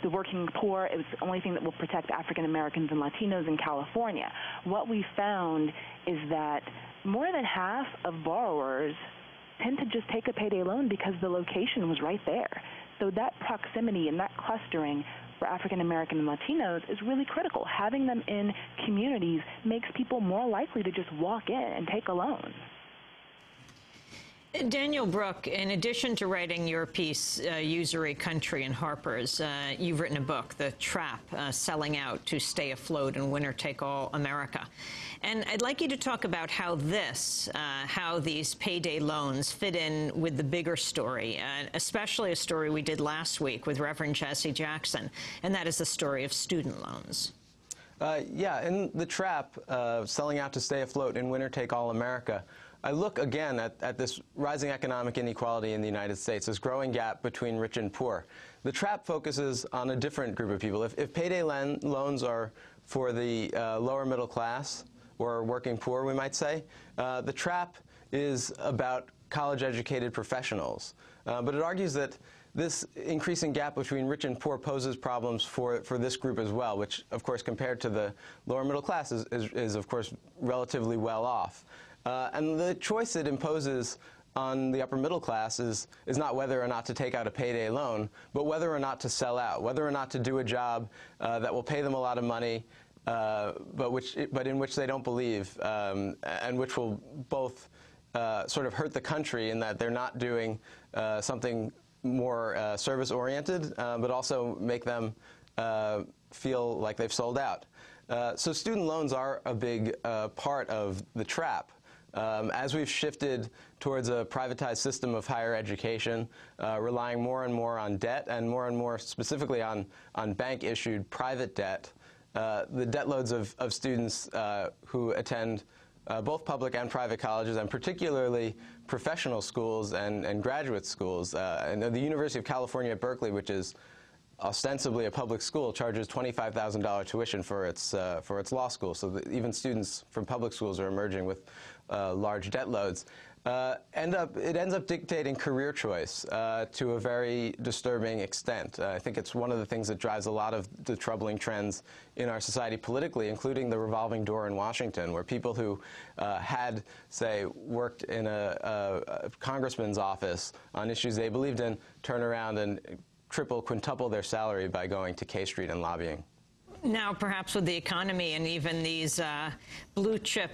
the working poor. It was the only thing that will protect African Americans and Latinos in California. What we found is that more than half of borrowers tend to just take a payday loan because the location was right there. So that proximity and that clustering for African American and Latinos is really critical. Having them in communities makes people more likely to just walk in and take a loan. Daniel Brook, in addition to writing your piece, Usury Country in Harpers, you've written a book, The Trap, Selling Out to Stay Afloat in Winner-Take-All America. And I'd like you to talk about how these payday loans fit in with the bigger story, especially a story we did last week with Reverend Jesse Jackson, and that is the story of student loans. Yeah, in The Trap, Selling Out to Stay Afloat in Winner-Take-All America, I look again at this rising economic inequality in the United States, this growing gap between rich and poor. The Trap focuses on a different group of people. If payday loans are for the lower middle class or working poor, we might say, The Trap is about college-educated professionals. But it argues that this increasing gap between rich and poor poses problems for this group as well, which, of course, compared to the lower middle class is of course, relatively well off. And the choice it imposes on the upper middle class is not whether or not to take out a payday loan, but whether or not to sell out, whether or not to do a job that will pay them a lot of money, but in which they don't believe, and which will both sort of hurt the country in that they're not doing something more service-oriented, but also make them feel like they've sold out. So student loans are a big part of the trap. As we've shifted towards a privatized system of higher education, relying more and more on more specifically on bank-issued private debt, the debt loads of students who attend both public and private colleges, and particularly professional schools and graduate schools. And the University of California at Berkeley, which is ostensibly a public school, charges $25,000 tuition for its law school. So even students from public schools are emerging with large debt loads. It ends up dictating career choice to a very disturbing extent. I think it's one of the things that drives a lot of the troubling trends in our society politically, including the revolving door in Washington, where people who had, say, worked in a congressman's office on issues they believed in turn around and triple, quintuple their salary by going to K Street and lobbying. Now, perhaps with the economy and even these blue-chip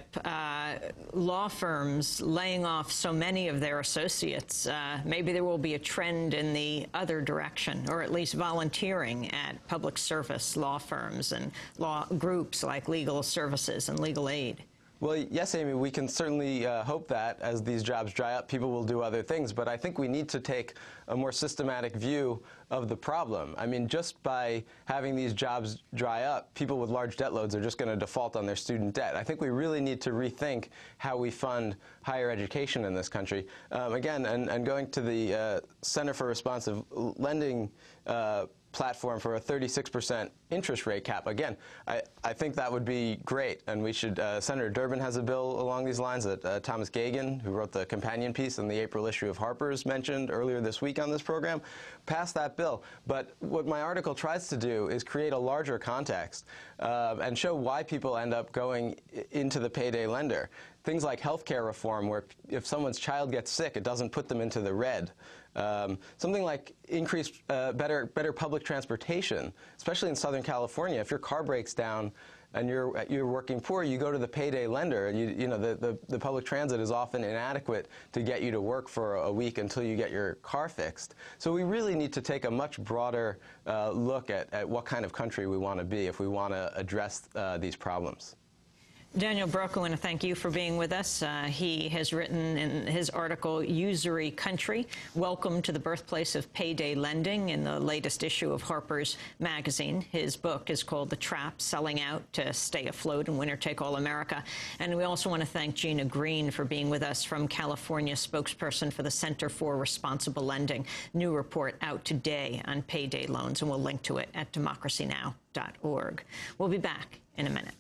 law firms laying off so many of their associates, maybe there will be a trend in the other direction, or at least volunteering at public service law firms and law groups like Legal Services and Legal Aid. Well, yes, Amy, we can certainly hope that as these jobs dry up, people will do other things. But I think we need to take a more systematic view of the problem. I mean, just by having these jobs dry up, people with large debt loads are just going to default on their student debt. I think we really need to rethink how we fund higher education in this country. Again, and going to the Center for Responsive Lending platform for a 36% interest rate cap. Again, I think that would be great, and we should, Senator Durbin has a bill along these lines that Thomas Gagan, who wrote the companion piece in the April issue of Harpers, mentioned earlier this week on this program, passed that bill. But what my article tries to do is create a larger context and show why people end up going into the payday lender. Things like health care reform, where if someone's child gets sick, it doesn't put them into the red. Something like increased, better public transportation, especially in Southern California. If your car breaks down and you're working poor, you go to the payday lender, and you know the public transit is often inadequate to get you to work for a week until you get your car fixed. So we really need to take a much broader look at what kind of country we want to be if we want to address these problems. Daniel Brook, I want to thank you for being with us. He has written in his article, Usury Country, Welcome to the Birthplace of Payday Lending, in the latest issue of Harpers Magazine. His book is called The Trap, Selling Out to Stay Afloat in Winner-Take-All America. And we also want to thank Ginna Green for being with us from California, spokesperson for the Center for Responsible Lending. New report out today on payday loans, and we'll link to it at democracynow.org. We'll be back in a minute.